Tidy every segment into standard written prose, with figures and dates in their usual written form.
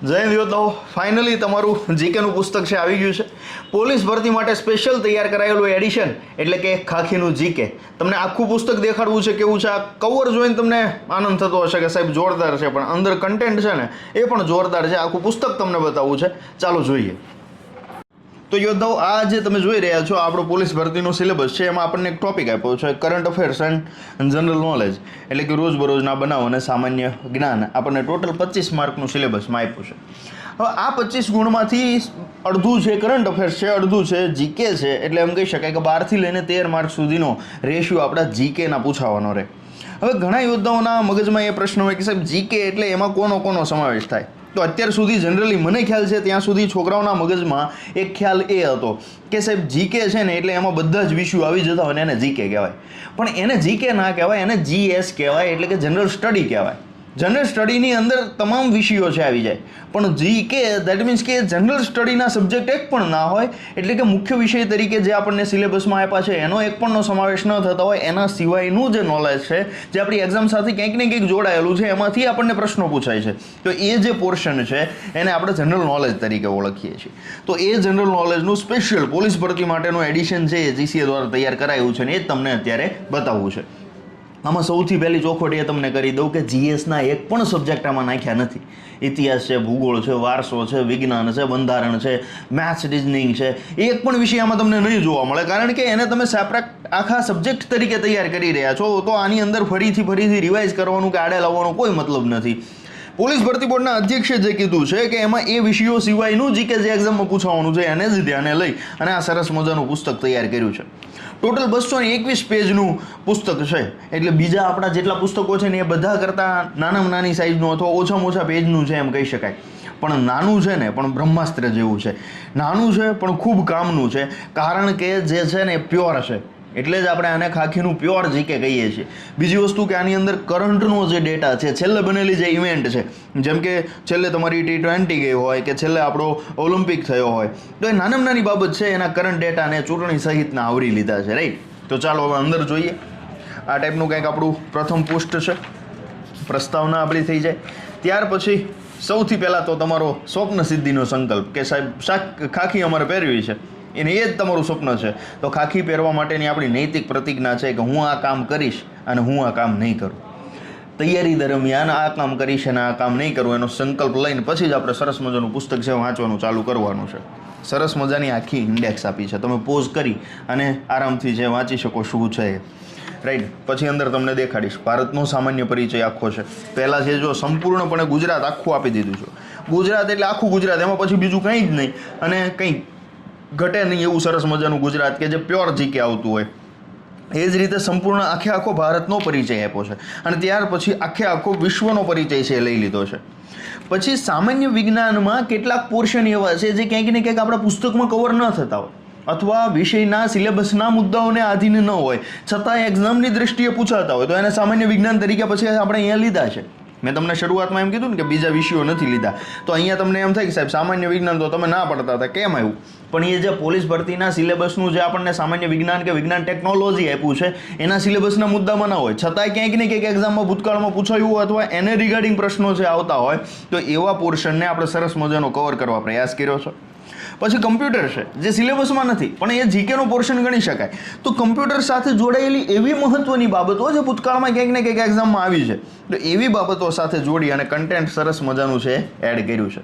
જય યોદ્ધાઓ, ફાઇનલી તમારું જીકેનું પુસ્તક છે આવી ગયું છે. પોલીસ ભરતી માટે સ્પેશિયલ તૈયાર કરાયેલું એડિશન એટલે કે ખાખીનું જીકે. તમને આખું પુસ્તક દેખાડવું છે. કેવું છે આ કવર જોઈને તમને આનંદ થતો હશે કે સાહેબ જોરદાર છે, પણ અંદર કન્ટેન્ટ છે ને એ પણ જોરદાર છે. આખું પુસ્તક તમને બતાવવું છે, ચાલો જોઈએ. તો યોદ્ધાઓ, આ જે તમે જોઈ રહ્યા છો આપણો પોલીસ ભરતીનો સિલેબસ છે, એમાં આપણને એક ટોપિક આપ્યો છે current affairs and general knowledge, એટલે કે રોજબરોજના બનાવ અને સામાન્ય જ્ઞાન. આપણને ટોટલ 25 માર્કનું સિલેબસમાં આપ્યું છે. હવે આ 25 ગુણમાંથી અડધું છે કરંટ અફેર્સ છે, અડધું છે જીકે છે. એટલે એમ કહી શકાય કે 12 થી લઈને 13 માર્ક સુધીનો રેશિયો આપણા જીકેના પૂછાવાનો રહે. હવે ઘણા યોદ્ધાઓના મગજમાં એ પ્રશ્ન હોય કે સાહેબ જીકે એટલે એમાં કોનો સમાવેશ થાય? તો અત્યાર સુધી જનરલી મને ખ્યાલ છે ત્યાં સુધી છોકરાઓના મગજમાં એક ખ્યાલ એ હતો કે સાહેબ જીકે છે ને એટલે એમાં બધા જ વિષયો આવી જતા હોય ને એને જીકે કહેવાય. પણ એને જીકે ના કહેવાય, એને જીએસ કહેવાય, એટલે કે જનરલ સ્ટડી કહેવાય. જનરલ સ્ટડીની અંદર તમામ વિષયો છે આવી જાય. પણ જીકે દેટ મીન્સ કે જનરલ સ્ટડીના સબ્જેક્ટ એક પણ ના હોય, એટલે કે મુખ્ય વિષય તરીકે જે આપણને સિલેબસમાં આપ્યા છે એનો એક પણનો સમાવેશ ન થતો હોય. એના સિવાયનું જે નોલેજ છે જે આપણી એક્ઝામ સાથે ક્યાંક ને ક્યાંક જોડાયેલું છે, એમાંથી આપણને પ્રશ્નો પૂછાય છે. તો એ જે પોર્શન છે એને આપણે જનરલ નોલેજ તરીકે ઓળખીએ છીએ. તો એ જનરલ નોલેજનું સ્પેશિયલ પોલીસ ભરતી માટેનું એડિશન છે એ જીસીએ દ્વારા તૈયાર કરાયું છે ને એ જ તમને અત્યારે બતાવવું છે. આમાં સૌથી પહેલી ચોખવટ એ તમને કરી દઉં કે જીએસના એક પણ સબ્જેક્ટ આમાં નાખ્યા નથી. ઇતિહાસ છે, ભૂગોળ છે, વારસો છે, વિજ્ઞાન છે, બંધારણ છે, મેથ્સ, રિઝનિંગ છે, એક પણ વિષય આમાં તમને નહીં જોવા મળે. કારણ કે એને તમે સેપરેટ આખા સબ્જેક્ટ તરીકે તૈયાર કરી રહ્યા છો, તો આની અંદર ફરીથી રિવાઇઝ કરવાનું કે આડે લાવવાનો કોઈ મતલબ નથી. પોલીસ ભરતી બોર્ડના અધ્યક્ષે જે કીધું છે કે એમાં એ વિષયો સિવાયનું જીકે જે એક્ઝામમાં પૂછવાનું છે એને જ ધ્યાને લઈ અને આ સરસ મજાનું પુસ્તક તૈયાર કર્યું છે. ટોટલ 221 પેજનું પુસ્તક છે. એટલે બીજા આપણા જેટલા પુસ્તકો છે ને એ બધા કરતાં નાનામાં નાની સાઇઝનું અથવા ઓછામાં ઓછા પેજનું છે એમ કહી શકાય. પણ નાનું છે ને પણ બ્રહ્માસ્ત્ર જેવું છે. નાનું છે પણ ખૂબ કામનું છે, કારણ કે જે છે ને એ પ્યોર છે. એટલે જ આપણે આને ખાખીનું પ્યોર જીકે કહીએ છીએ. બીજી વસ્તુ કે આની અંદર કરંટનો જે ડેટા છે, છેલ્લે બનેલી જે ઇવેન્ટ છે, જેમ કે છેલ્લે તમારી T20 ગઈ હોય કે છેલ્લે આપણો ઓલિમ્પિક થયો હોય, તો એ નાનામાં નાની બાબત છે એના કરંટ ડેટાને ચૂંટણી સહિતના આવરી લીધા છે, રાઈટ? તો ચાલો હવે અંદર જોઈએ. આ ટાઈપનું કંઈક આપણું પ્રથમ પોસ્ટ છે, પ્રસ્તાવના આપણી થઈ જાય. ત્યાર પછી સૌથી પહેલાં તો તમારો સ્વપ્ન સિદ્ધિનો સંકલ્પ કે સાહેબ ખાખી અમારે પહેરવી છે, એને એ જ તમારું સ્વપ્ન છે. તો ખાખી પહેરવા માટેની આપણી નૈતિક પ્રતિજ્ઞા છે કે હું આ કામ કરીશ અને હું આ કામ નહીં કરું. તૈયારી દરમિયાન આ કામ કરીશ અને આ કામ નહીં કરું એનો સંકલ્પ લઈને પછી જ આપણે સરસ મજાનું પુસ્તક છે વાંચવાનું ચાલુ કરવાનું છે. સરસ મજાની આખી ઇન્ડેક્સ આપી છે, તમે પોઝ કરી અને આરામથી જે વાંચી શકો શું છે એ, રાઈટ? પછી અંદર તમને દેખાડીશ ભારતનો સામાન્ય પરિચય આખો છે. પહેલાં છે જો સંપૂર્ણપણે ગુજરાત આખું આપી દીધું છે. ગુજરાત એટલે આખું ગુજરાત, એમાં પછી બીજું કંઈ જ નહીં અને કંઈ ઘટે નહીં એવું સરસ મજાનું ગુજરાત કે જે પ્યોર જીકે આવતું હોય. એ જ રીતે સંપૂર્ણ આખો ભારતનો પરિચય આપ્યો છે. અને ત્યાર પછી આખો વિશ્વનો પરિચય છે એ લઈ લીધો છે. પછી સામાન્ય વિજ્ઞાનમાં કેટલાક પોર્શન એવા છે જે ક્યાંક ને ક્યાંક આપણા પુસ્તકમાં કવર ન થતા હોય અથવા વિષયના સિલેબસના મુદ્દાઓને આધીન ન હોય, છતાં એક્ઝામની દ્રષ્ટિએ પૂછાતા હોય, તો એને સામાન્ય વિજ્ઞાન તરીકે પછી આપણે અહીંયા લીધા છે. મેં તમને શરૂઆતમાં એમ કીધું ને કે બીજા વિષયો નથી લીધા, તો અહીંયા તમને એમ થાય કે સાહેબ સામાન્ય વિજ્ઞાન તો તમે ના પડતા હતા, કેમ આવ્યું? પણ એ જે પોલીસ ભરતીના સિલેબસનું જે આપણને સામાન્ય વિજ્ઞાન કે વિજ્ઞાન ટેકનોલોજી આપ્યું છે એના સિલેબસના મુદ્દામાં ના હોય, છતાંય ક્યાંક ને ક્યાંક એક્ઝામમાં ભૂતકાળમાં પૂછાયું હોય અથવા એને રિગાર્ડિંગ પ્રશ્નો જે આવતા હોય, તો એવા પોર્શનને આપણે સરસ મજાનો કવર કરવા પ્રયાસ કર્યો છે. પછી કમ્પ્યુટર છે જે સિલેબસમાં નથી પણ એ જીકેનો પોર્શન ગણી શકાય. તો કમ્પ્યુટર સાથે જોડાયેલી એવી મહત્વની બાબતો જે ભૂતકાળમાં ક્યાંક ને ક્યાંક એક્ઝામમાં આવી છે, તો એવી બાબતો સાથે જોડી અને કન્ટેન્ટ સરસ મજાનું છે એડ કર્યું છે.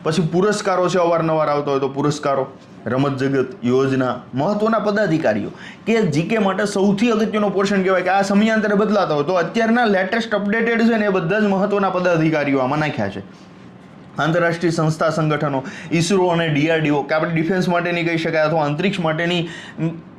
પછી પુરસ્કારો છે, અવારનવાર આવતો હોય તો પુરસ્કારો, રમત જગત, યોજના, મહત્વના પદાધિકારીઓ કે જીકે માટે સૌથી અગત્યનો પોર્શન કહેવાય કે આ સમયાંતરે બદલાતા હોય, તો અત્યારના લેટેસ્ટ અપડેટેડ છે ને એ બધા જ મહત્વના પદાધિકારીઓ આમાં નાખ્યા છે. આંતરરાષ્ટ્રીય સંસ્થા સંગઠનો, ઇસરો અને DRDO કે આપણે ડિફેન્સ માટેની કહી શકાય અથવા અંતરિક્ષ માટેની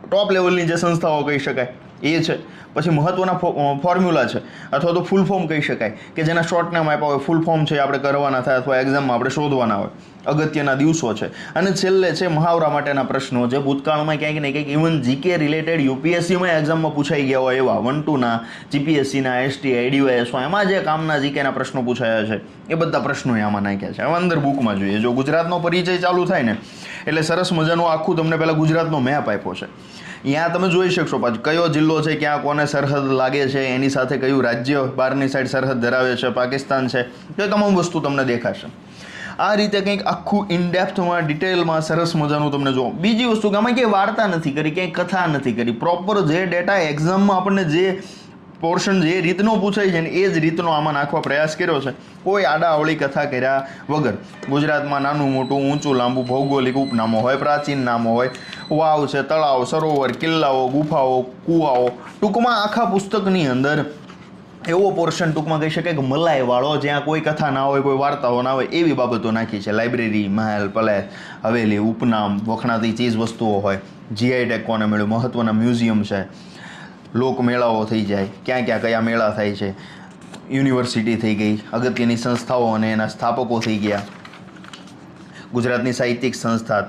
ટોપ લેવલની જે સંસ્થાઓ કહી શકાય એ છે. પછી મહત્વના ફોર્મ્યુલા છે અથવા તો ફૂલ ફોર્મ કહી શકાય કે જેના શોર્ટ નામ આપ્યા હોય, ફૂલ ફોર્મ છે આપણે કરવાના થાય અથવા એક્ઝામમાં આપણે શોધવાના હોય. અગત્યના દિવસો છે. અને છેલ્લે છે મહાવરા માટેના પ્રશ્નો જે ભૂતકાળમાં ક્યાંક ને ક્યાંક ઇવન જીકે રિલેટેડ યુપીએસસીમાં એક્ઝામમાં પૂછાઈ ગયા હોય એવા 1-2ના, જીપીએસસીના, STI, DYSO એમાં જે કામના જીકેના પ્રશ્નો પૂછાયા છે એ બધા પ્રશ્નો આમાં નાખ્યા છે. હવે અંદર બુકમાં જોઈએ, જો ગુજરાતનો પરિચય ચાલુ થાય ને એટલે સરસ મજાનું આખું તમને પહેલાં ગુજરાતનો મેપ આપ્યો છે. यहाँ તમે જોઈ શકશો પાછું કયો જિલ્લો છે, ક્યાં કોને સરહદ લાગે છે, એની સાથે કયું રાજ્ય બહારની સાઈડ સરહદ ધરાવે છે, પાકિસ્તાન છે, તો તમામ વસ્તુ તમને દેખાશે. આ રીતે કંઈક આખું ઇનડેપ્થમાં ડિટેલમાં સરસ મજાનું તમને જો. બીજી વસ્તુ કે આમાં ક્યાંય વાર્તા નથી કરી, ક્યાંય કથા નથી કરી, પ્રોપર જે ડેટા એક્ઝામમાં આપણને જે પોર્શન જે રીતનો પૂછાય છે ને એ જ રીતનો આમાં નાખવા પ્રયાસ કર્યો છે. કોઈ આડાઅવળી કથા કર્યા વગર. ગુજરાતમાં નાનું મોટું ઊંચું લાંબુ ભૌગોલિક ઉપનામો હોય, પ્રાચીન નામો હોય, વાવ છે, તળાવ, સરોવર, કિલ્લાઓ, ગુફાઓ, કૂવાઓ, ટૂંકમાં આખા પુસ્તકની અંદર એવો પોર્શન ટૂંકમાં કહી શકાય કે મલાઈવાળો, જ્યાં કોઈ કથા ના હોય, કોઈ વાર્તાઓ ના હોય, એવી બાબતો નાખી છે. લાઇબ્રેરી, મહેલ, પેલેસ, હવેલી, ઉપનામ, વખણાતી ચીજ વસ્તુઓ હોય, જીઆઈ ટેગ કોને મળ્યું, મહત્વના મ્યુઝિયમ છે, લોકમેળાઓ થઈ જાય, ક્યાં ક્યાં કયા મેળા થાય છે, યુનિવર્સિટી થઈ ગઈ, અગત્યની સંસ્થાઓ અને એના સ્થાપકો થઈ ગયા, ગુજરાતની સાહિત્યિક સંસ્થા,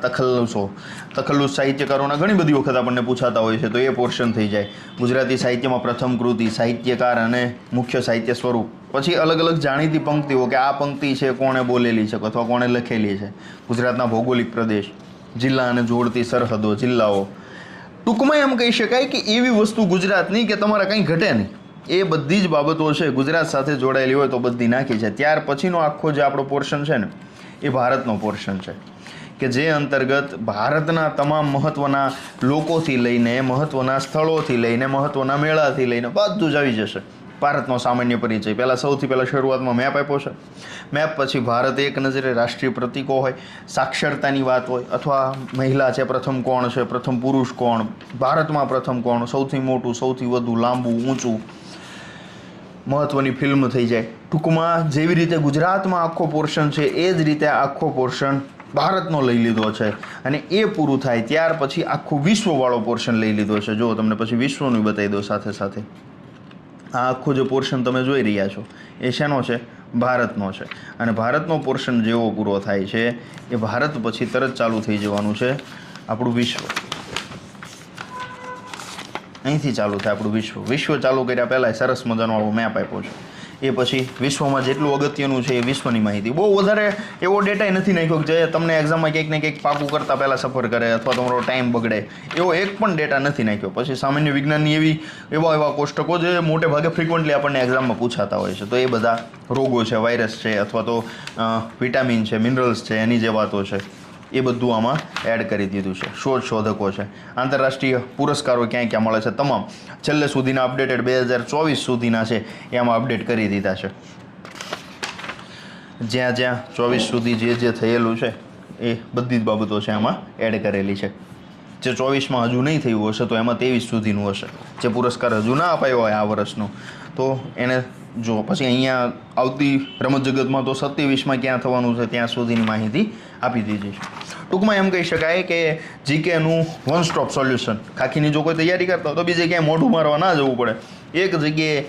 તખલ્લુસ સાહિત્યકારોના ઘણી બધી વખત આપણને પૂછાતા હોય છે, તો એ પોર્શન થઈ જાય. ગુજરાતી સાહિત્યમાં પ્રથમ કૃતિ, સાહિત્યકાર અને મુખ્ય સાહિત્ય સ્વરૂપ, પછી અલગ અલગ જાણીતી પંક્તિઓ કે આ પંક્તિ છે કોણે બોલેલી છે અથવા કોણે લખેલી છે, ગુજરાતના ભૌગોલિક પ્રદેશ, જિલ્લા અને જોડતી સરહદો, જિલ્લાઓ. ટૂંકમાં એમ કહી શકાય કે એવી વસ્તુ ગુજરાતની કે તમારે કંઈ ઘટે નહીં, એ બધી જ બાબતો છે ગુજરાત સાથે જોડાયેલી હોય તો બધી નાખી છે. ત્યાર પછીનો આખો જે આપણો પોર્શન છે ને એ ભારતનો પોર્શન છે કે જે અંતર્ગત ભારતના તમામ મહત્ત્વના લોકોથી લઈને, મહત્ત્વના સ્થળોથી લઈને, મહત્ત્વના મેળાથી લઈને બધું જ આવી જશે. ભારતનો સામાન્ય પરિચય, સૌથી પહેલાં શરૂઆતમાં મેપ આપ્યો છે. મેપ પછી ભારત એક નજરે, રાષ્ટ્રીય પ્રતીકો હોય, સાક્ષરતાની વાત હોય, અથવા મહિલા છે પ્રથમ કોણ છે, પ્રથમ પુરુષ કોણ, ભારતમાં પ્રથમ કોણ, સૌથી મોટું, સૌથી વધુ લાંબુ, ઊંચું, મહત્ત્વની ફિલ્મ થઈ જાય. ટૂંકમાં જેવી રીતે ગુજરાતમાં આખો પોર્શન છે એ જ રીતે આખો પોર્શન ભારતનો લઈ લીધો છે. અને એ પૂરું થાય ત્યાર પછી આખું વિશ્વવાળો પોર્શન લઈ લીધો છે. જો તમને પછી વિશ્વનું બતાવી દો સાથે સાથે. આ આખું જે પોર્શન તમે જોઈ રહ્યા છો એ શેનો છે? ભારતનો છે. અને ભારતનો પોર્શન જેવો પૂરો થાય છે એ ભારત પછી તરત ચાલુ થઈ જવાનું છે આપણું વિશ્વ. અહીંથી ચાલુ થાય આપણું વિશ્વ. વિશ્વ ચાલુ કર્યા પહેલાં સરસ મજાનો આપણો મેપ આપ્યો છે. એ પછી વિશ્વમાં જેટલું અગત્યનું છે એ વિશ્વની માહિતી. બહુ વધારે એવો ડેટા નથી નાખ્યો કે જે તમને એક્ઝામમાં કંઈક ને કંઈક પાકું કરતાં પહેલાં સફર કરે અથવા તમારો ટાઈમ બગડે. એવો એક પણ ડેટા નથી નાખ્યો. પછી સામાન્ય વિજ્ઞાનની એવા કોષ્ટકો જે મોટે ભાગે ફ્રિકવન્ટલી આપણને એક્ઝામમાં પૂછાતા હોય છે. તો એ બધા રોગો છે, વાયરસ છે, અથવા તો વિટામિન છે, મિનરલ્સ છે, એની જે વાતો છે એ બધું આમાં એડ કરી દીધું છે. શોધકો છે, આંતરરાષ્ટ્રીય પુરસ્કારો ક્યાં ક્યાં મળે છે તમામ છેલ્લે સુધીના અપડેટેડ 2024 સુધીના છે એ આમાં અપડેટ કરી દીધા છે. જ્યાં જ્યાં 24 સુધી જે થયેલું છે એ બધી જ બાબતો છે આમાં એડ કરેલી છે. જે 24માં હજુ નહીં થયું હશે તો એમાં 23 સુધીનું હશે. જે પુરસ્કાર હજુ ના અપાયો હોય આ વર્ષનો તો એને જો પછી અહીંયા આવતી રમત જગતમાં તો 27માં ક્યાં થવાનું છે ત્યાં સુધીની માહિતી આપી દીધી છે. ટૂંકમાં એમ કહી શકાય કે જીકેનું વન સ્ટોપ સોલ્યુશન. ખાખીની જો કોઈ તૈયારી કરતા હોય તો બીજે ક્યાંય મોઢું મારવા ના જવું પડે. એક જગ્યાએ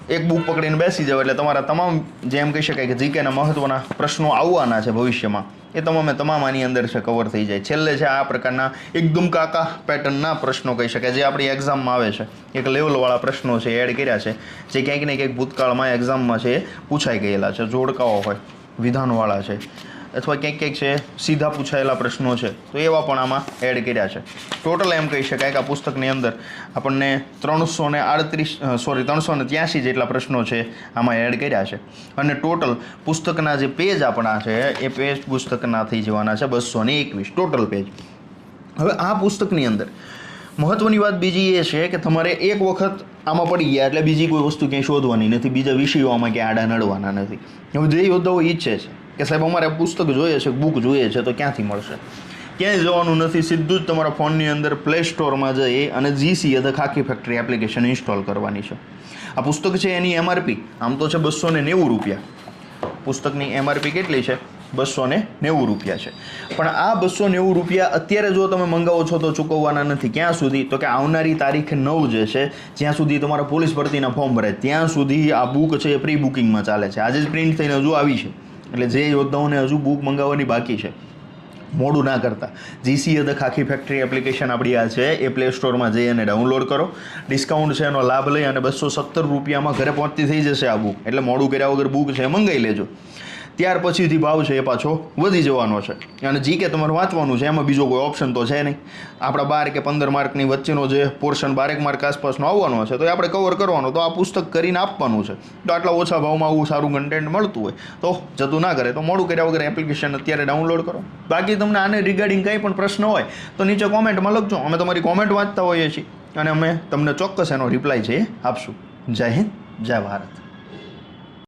એક બુક પકડીને બેસી જાવ એટલે તમારા તમામ જે એમ કહી શકાય કે જીકેના મહત્ત્વના પ્રશ્નો આવવાના છે ભવિષ્યમાં એ તમામ આની અંદર છે કવર થઈ જાય. છેલ્લે છે આ પ્રકારના એકદમ કાકા પેટર્નના પ્રશ્નો કહી શકાય જે આપણી એક્ઝામમાં આવે છે. એક લેવલવાળા પ્રશ્નો છે એડ કર્યા છે જે ક્યાંક ને ક્યાંક ભૂતકાળમાં એક્ઝામમાં છે એ પૂછાઈ ગયેલા છે. જોડકાઓ હોય, વિધાનવાળા છે, અથવા ક્યાંક ક્યાંક છે સીધા પૂછાયેલા પ્રશ્નો છે તો એવા પણ આમાં એડ કર્યા છે. ટોટલ એમ કહી શકાય કે આ પુસ્તકની અંદર આપણને 383 જેટલા પ્રશ્નો છે આમાં એડ કર્યા છે. અને ટોટલ પુસ્તકના જે પેજ આપણા છે એ પેજ પુસ્તકના થઈ જવાના છે 221 ટોટલ પેજ. હવે આ પુસ્તકની અંદર મહત્ત્વની વાત બીજી એ છે કે તમારે એક વખત આમાં પડી ગયા એટલે બીજી કોઈ વસ્તુ ક્યાંય શોધવાની નથી, બીજા વિષયો આમાં ક્યાંય આડા નડવાના નથી. હવે જે યોદ્ધાઓ ઈચ્છે છે કે સાહેબ અમારે પુસ્તક જોઈએ છે, બુક જોઈએ છે તો ક્યાંથી મળશે? ક્યાંય જવાનું નથી, સીધું જ તમારા ફોનની અંદર પ્લે સ્ટોરમાં જઈ અને GC the Khakhi factory application install કરવાની છે. આ પુસ્તક છે એની MRP આમ તો છે 290 રૂપિયા. પુસ્તકની MRP કેટલી છે? 290 રૂપિયા છે. પણ આ 290 રૂપિયા અત્યારે જો તમે મંગાવો છો તો ચૂકવવાના નથી. ક્યાં સુધી? તો કે આવનારી તારીખ 9 જે છે જ્યાં સુધી તમારા પોલીસ ભરતીના ફોર્મ ભરાય ત્યાં સુધી આ બુક છે એ પ્રી બુકિંગમાં ચાલે છે. આજે જ પ્રિન્ટ થઈને હજુ આવી છે. એટલે જે યોદ્ધાઓને હજુ બુક મંગાવવાની બાકી છે મોડું ના કરતા GC the Khakhi factory application આપણી આ છે એ પ્લે સ્ટોરમાં જઈ અને ડાઉનલોડ કરો. ડિસ્કાઉન્ટ છે એનો લાભ લઈ અને 217 રૂપિયામાં ઘરે પહોંચતી થઈ જશે આ બુક. એટલે મોડું કર્યા વગર બુક છે મંગાવી લેજો. ત્યાર પછીથી ભાવ છે એ પાછો વધી જવાનો છે. અને જીકે તમારે વાંચવાનું છે, એમાં બીજો કોઈ ઓપ્શન તો છે નહીં. આપણા 12 કે 15 માર્કની વચ્ચેનો જે પોર્શન 12 માર્ક આસપાસનો આવવાનો છે તો એ આપણે કવર કરવાનો, તો આ પુસ્તક કરીને આપવાનું છે. તો આટલા ઓછા ભાવમાં આવું સારું કન્ટેન્ટ મળતું હોય તો જતું ના કરે તો મોડું કર્યા વગર એપ્લિકેશન અત્યારે ડાઉનલોડ કરો. બાકી તમને આને રિગાર્ડિંગ કંઈ પણ પ્રશ્ન હોય તો નીચે કોમેન્ટમાં લખજો, અમે તમારી કોમેન્ટ વાંચતા હોઈએ છીએ અને અમે તમને ચોક્કસ એનો રિપ્લાય છે આપશું. જય હિન્દ, જય ભારત.